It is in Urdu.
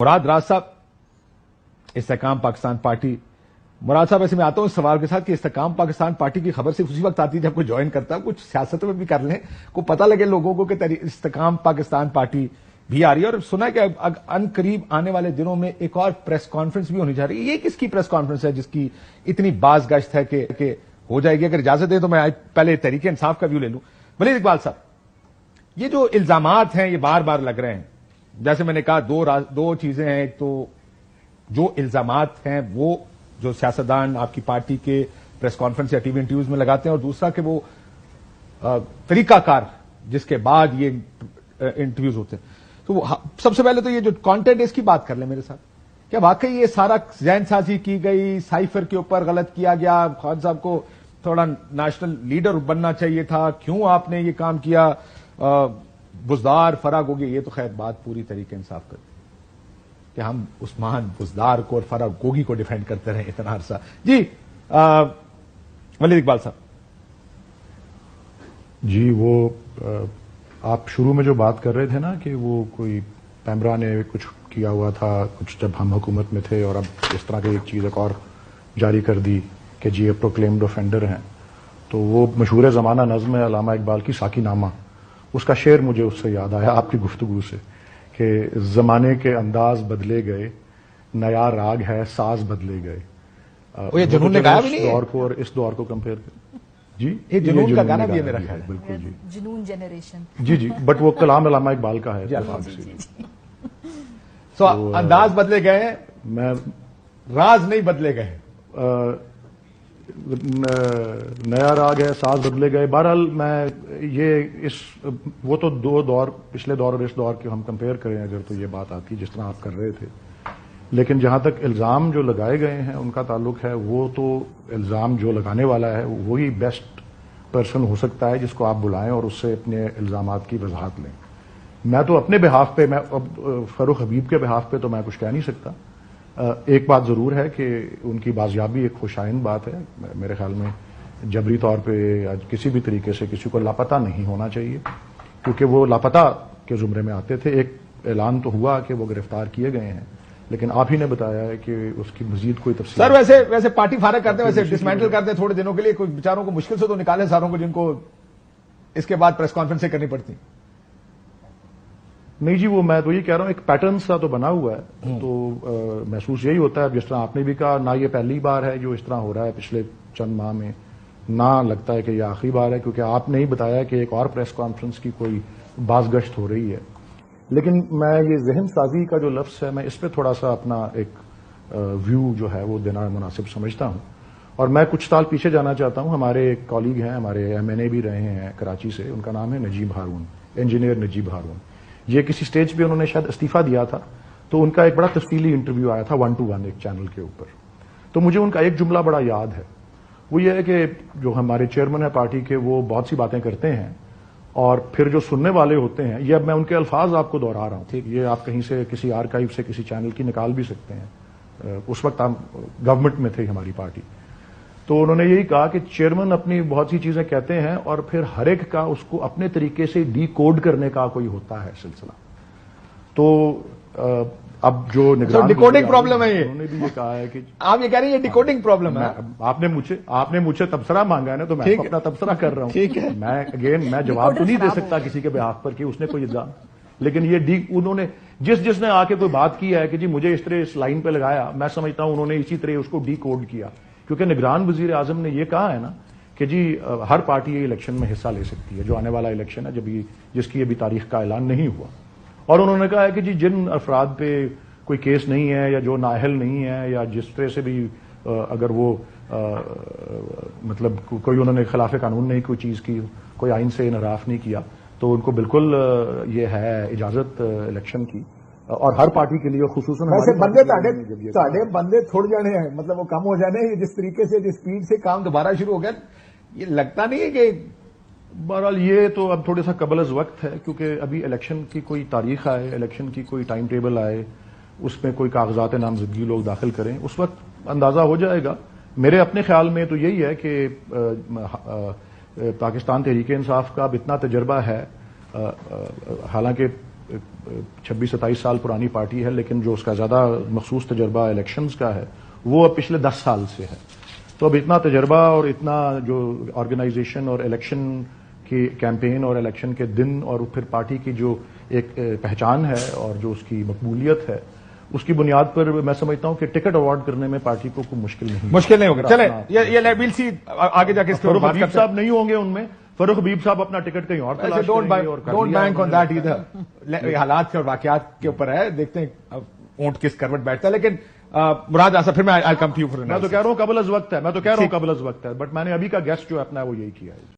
مراد راز صاحب، استحکام پاکستان پارٹی. مراد صاحب ایسے میں آتا ہوں اس سوال کے ساتھ کہ استحکام پاکستان پارٹی کی خبر صرف اسی وقت آتی ہے جب کوئی جوائن کرتا ہے. کچھ سیاست میں بھی کر لیں, کو پتہ لگے لوگوں کو کہ استحکام پاکستان پارٹی بھی آ رہی ہے. اور سنا ہے کہ ان قریب آنے والے دنوں میں ایک اور پریس کانفرنس بھی ہونی جا رہی ہے. یہ کس کی پریس کانفرنس ہے جس کی اتنی باز گشت ہے کہ ہو جائے گی؟ اگر اجازت دیں تو میں پہلے تحریک انصاف کا ویو لے لوں. ولید اقبال صاحب, یہ جو الزامات ہیں یہ بار بار لگ رہے ہیں. جیسے میں نے کہا دو چیزیں ہیں. ایک تو جو الزامات ہیں وہ جو سیاستدان آپ کی پارٹی کے پریس کانفرنس یا ٹی وی انٹرویوز میں لگاتے ہیں, اور دوسرا کہ وہ طریقہ کار جس کے بعد یہ انٹرویوز ہوتے ہیں. تو سب سے پہلے تو یہ جو کانٹینٹ اس کی بات کر لیں میرے ساتھ. کیا واقعی یہ سارا ذہن سازی کی گئی, سائفر کے اوپر غلط کیا گیا, خان صاحب کو تھوڑا نیشنل لیڈر بننا چاہیے تھا, کیوں آپ نے یہ کام کیا, بزدار فرا گوگی؟ یہ تو خیر بات پوری طریقے انصاف کرتے کہ ہم عثمان بزدار کو اور فرا گوگی کو ڈیفینڈ کرتے رہے اتنا عرصہ. جی ولید اقبال صاحب. جی وہ آپ شروع میں جو بات کر رہے تھے نا کہ وہ کوئی پیمرا نے کچھ کیا ہوا تھا کچھ جب ہم حکومت میں تھے, اور اب اس طرح کی ایک چیز ایک اور جاری کر دی کہ جی یہ پروکلیمڈ آفینڈر ہیں. تو وہ مشہور زمانہ نظم ہے علامہ اقبال کی ساکی نامہ, اس کا شعر مجھے اس سے یاد آیا آپ کی گفتگو سے کہ زمانے کے انداز بدلے گئے, نیا راگ ہے ساز بدلے گئے. یہ جنون نے گایا بھی نہیں اس دور کو اور اس دور کو کمپیئر کر. جی یہ جنون کا گانا بھی ہے میرا خیال. بالکل جی, جنون جنریشن. جی بٹ وہ کلام علامہ اقبال کا ہے. سو انداز بدلے گئے, میں راز نہیں بدلے گئے. نیا راگ ہے ساز بدلے گئے. بہرحال میں یہ وہ تو دو دور, پچھلے دور اور اس دور کے ہم کمپیئر کریں اگر تو یہ بات آتی جس طرح آپ کر رہے تھے. لیکن جہاں تک الزام جو لگائے گئے ہیں ان کا تعلق ہے, وہ تو الزام جو لگانے والا ہے وہی بیسٹ پرسن ہو سکتا ہے جس کو آپ بلائیں اور اس سے اپنے الزامات کی وضاحت لیں. میں تو اپنے بہاف پہ, میں فاروق حبیب کے بہاف پہ تو میں کچھ کہہ نہیں سکتا. ایک بات ضرور ہے کہ ان کی بازیابی ایک خوشائند بات ہے. میرے خیال میں جبری طور پہ یا کسی بھی طریقے سے کسی کو لاپتہ نہیں ہونا چاہیے, کیونکہ وہ لاپتہ کے زمرے میں آتے تھے. ایک اعلان تو ہوا کہ وہ گرفتار کیے گئے ہیں, لیکن آپ ہی نے بتایا ہے کہ اس کی مزید کوئی تفصیل. سر ویسے پارٹی فارغ کرتے ہیں, ویسے ڈسمینٹل کرتے ہیں تھوڑے دنوں کے لیے, کوئی بیچاروں کو مشکل سے تو نکالیں ساروں کو جن کو اس کے بعد پریس کانفرنسیں کرنی پڑتی. نہیں جی, وہ میں تو یہ کہہ رہا ہوں ایک پیٹرن سا تو بنا ہوا ہے. تو محسوس یہی ہوتا ہے, جس طرح آپ نے بھی کہا, نہ یہ پہلی بار ہے جو اس طرح ہو رہا ہے پچھلے چند ماہ میں, نہ لگتا ہے کہ یہ آخری بار ہے, کیونکہ آپ نے ہی بتایا کہ ایک اور پریس کانفرنس کی کوئی باز گشت ہو رہی ہے. لیکن میں یہ ذہن سازی کا جو لفظ ہے, میں اس پہ تھوڑا سا اپنا ایک ویو جو ہے وہ دینا مناسب سمجھتا ہوں. اور میں کچھ سال پیچھے جانا چاہتا ہوں. ہمارے ایک کالیگ ہیں, ہمارے MNA بھی رہے ہیں کراچی سے, ان کا نام ہے نجیب ہارون, انجینئر نجیب ہارون. یہ کسی سٹیج پہ انہوں نے شاید استعفیٰ دیا تھا, تو ان کا ایک بڑا تفصیلی انٹرویو آیا تھا 1 to 1 ایک چینل کے اوپر. تو مجھے ان کا ایک جملہ بڑا یاد ہے. وہ یہ ہے کہ جو ہمارے چیئرمین ہے پارٹی کے, وہ بہت سی باتیں کرتے ہیں اور پھر جو سننے والے ہوتے ہیں, یہ اب میں ان کے الفاظ آپ کو دوہرا رہا ہوں, یہ آپ کہیں سے کسی آرکائیو سے کسی چینل کی نکال بھی سکتے ہیں. اس وقت ہم گورنمنٹ میں تھے ہماری پارٹی. تو انہوں نے یہی کہا کہ چیئرمین اپنی بہت سی چیزیں کہتے ہیں اور پھر ہر ایک کا اس کو اپنے طریقے سے ڈی کوڈ کرنے کا کوئی ہوتا ہے سلسلہ. تو اب جو ڈیکوڈنگ پرابلم ہے, انہوں نے بھی یہ کہا ہے کہ آپ یہ کہہ رہے ہیں یہ ڈیکوڈنگ پرابلم ہے. آپ نے مجھے تبصرہ مانگا ہے نا, تو میں اپنا تبصرہ کر رہا ہوں. میں جواب تو نہیں دے سکتا کسی کے بہاف پر کہ اس نے کوئی الزام, لیکن یہ انہوں نے جس نے آ کے کوئی بات کی ہے کہ جی مجھے اس طرح اس لائن پہ لگایا, میں سمجھتا ہوں انہوں نے اسی طرح اس کو ڈی کوڈ کیا. کیونکہ نگران وزیر اعظم نے یہ کہا ہے نا کہ جی ہر پارٹی یہ الیکشن میں حصہ لے سکتی ہے, جو آنے والا الیکشن ہے جس کی ابھی تاریخ کا اعلان نہیں ہوا. اور انہوں نے کہا ہے کہ جی جن افراد پہ کوئی کیس نہیں ہے یا جو نااہل نہیں ہے یا جس طرح سے بھی اگر وہ مطلب کوئی انہوں نے خلاف قانون نہیں کوئی چیز کی, کوئی آئین سے انحراف نہیں کیا, تو ان کو بالکل یہ ہے اجازت الیکشن کی. اور ہر پارٹی کے لیے خصوصاً بندے تھوڑ جانے ہیں, مطلب وہ کم ہو جانے ہیں. جس طریقے سے جس سپیڈ سے کام دوبارہ شروع ہو گیا, یہ لگتا نہیں ہے کہ بہرحال یہ تو اب تھوڑا سا قبل از وقت ہے, کیونکہ ابھی الیکشن کی کوئی تاریخ آئے, الیکشن کی کوئی ٹائم ٹیبل آئے, اس میں کوئی کاغذات نامزدگی لوگ داخل کریں, اس وقت اندازہ ہو جائے گا. میرے اپنے خیال میں تو یہی ہے کہ پاکستان تحریک انصاف کا اب اتنا تجربہ ہے, حالانکہ 26-27 سال پرانی پارٹی ہے، لیکن جو اس کا زیادہ مخصوص تجربہ الیکشنز کا ہے وہ اب پچھلے 10 سال سے ہے. تو اب اتنا تجربہ اور اتنا جو آرگنائزیشن اور الیکشن کی کیمپین اور الیکشن کے دن اور پھر پارٹی کی جو ایک پہچان ہے اور جو اس کی مقبولیت ہے، اس کی بنیاد پر میں سمجھتا ہوں کہ ٹکٹ اوارڈ کرنے میں پارٹی کو کوئی مشکل نہیں ہوگا. چلیں یہ ویل سی آگے جا کے اس فاروق حبیب صاحب نہیں ہوں گے ان میں. فاروق حبیب صاحب اپنا ٹکٹ کہیں اور تلاش کریں گے اور ڈونٹ بینک آن دیٹ ادھر. حالات کے اور واقعات کے اوپر ہے، دیکھتے ہیں اونٹ کس کروٹ بیٹھتا ہے. لیکن مراد آصف پھر میں آئی کم ٹو یو فار. میں تو کہہ رہا ہوں قبل از وقت ہے، بٹ میں نے ابھی کا گیسٹ جو اپنا ہے وہ یہی کیا ہے.